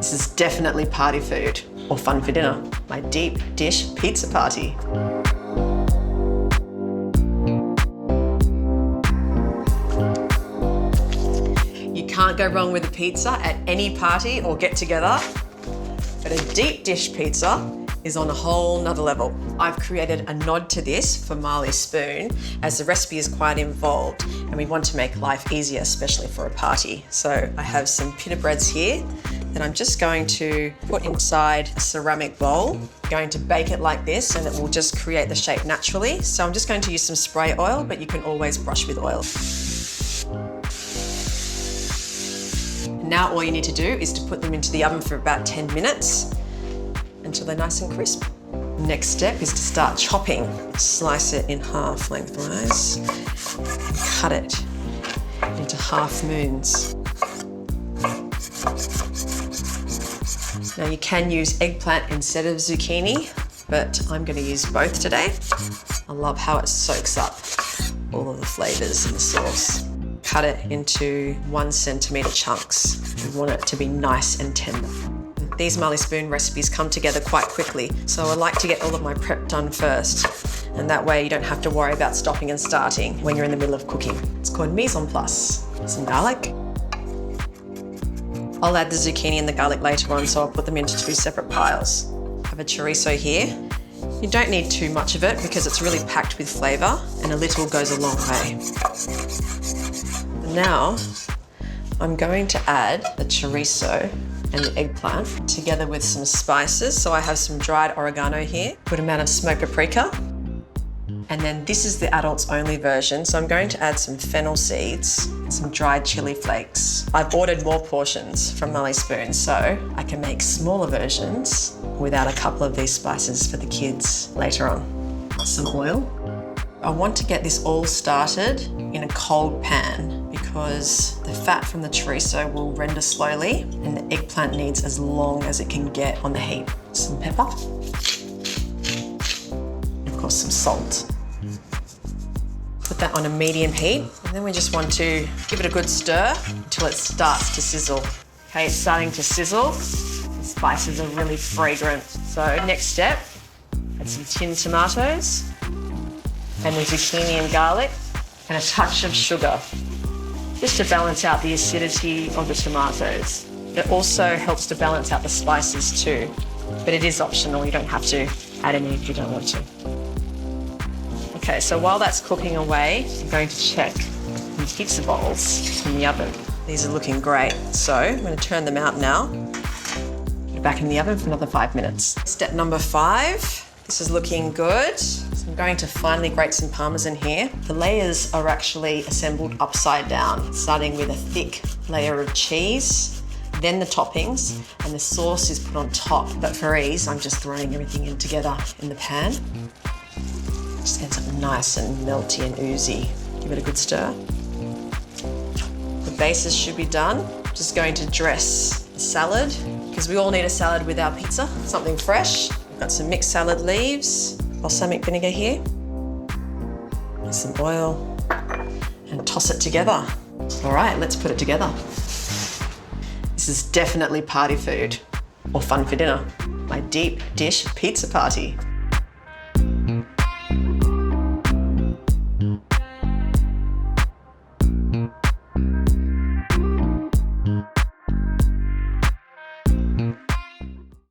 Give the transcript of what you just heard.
This is definitely party food or fun for dinner. My deep dish pizza party. You can't go wrong with a pizza at any party or get together, but a deep dish pizza is on a whole nother level. I've created a nod to this for Marley's spoon, as the recipe is quite involved and we want to make life easier, especially for a party. So I have some pita breads here that I'm just going to put inside a ceramic bowl. I'm going to bake it like this and it will just create the shape naturally. So I'm just going to use some spray oil, but you can always brush with oil. Now all you need to do is to put them into the oven for about 10 minutes until they're nice and crisp. Next step is to start chopping. Slice it in half lengthwise and cut it into half moons. Now you can use eggplant instead of zucchini, but I'm going to use both today. I love how it soaks up all of the flavours in the sauce. Cut it into 1 centimetre chunks. We want it to be nice and tender. These Marley spoon recipes come together quite quickly, so I like to get all of my prep done first, and that way you don't have to worry about stopping and starting when you're in the middle of cooking. It's called mise en place. Some garlic. I'll add the zucchini and the garlic later on, so I'll put them into 2 separate piles. I have a chorizo here. You don't need too much of it because it's really packed with flavour, and a little goes a long way. Now, I'm going to add the chorizo and the eggplant together with some spices. So I have some dried oregano here, good amount of smoked paprika. And then this is the adults only version. So I'm going to add some fennel seeds, some dried chili flakes. I've ordered more portions from Marley Spoon so I can make smaller versions without a couple of these spices for the kids later on. Some oil. I want to get this all started in a cold pan because the fat from the chorizo will render slowly and the eggplant needs as long as it can get on the heat. Some pepper. And of course some salt. Put that on a medium heat and then we just want to give it a good stir until it starts to sizzle. Okay, it's starting to sizzle. The spices are really fragrant. So next step, add some tinned tomatoes and the zucchini and garlic and a touch of sugar, just to balance out the acidity of the tomatoes. It also helps to balance out the spices too, but it is optional. You don't have to add any if you don't want to. Okay, so while that's cooking away, I'm going to check the pizza bowls in the oven. These are looking great, so I'm going to turn them out now. Put it back in the oven for another 5 minutes. Step number 5. This is looking good. So I'm going to finely grate some parmesan here. The layers are actually assembled upside down, starting with a thick layer of cheese, then the toppings, and the sauce is put on top. But for ease, I'm just throwing everything in together in the pan. Just ends up nice and melty and oozy. Give it a good stir. The bases should be done. Just going to dress the salad, because we all need a salad with our pizza, something fresh. Got some mixed salad leaves, balsamic vinegar here, and some oil, and toss it together. All right, let's put it together. This is definitely party food or fun for dinner. My deep dish pizza party.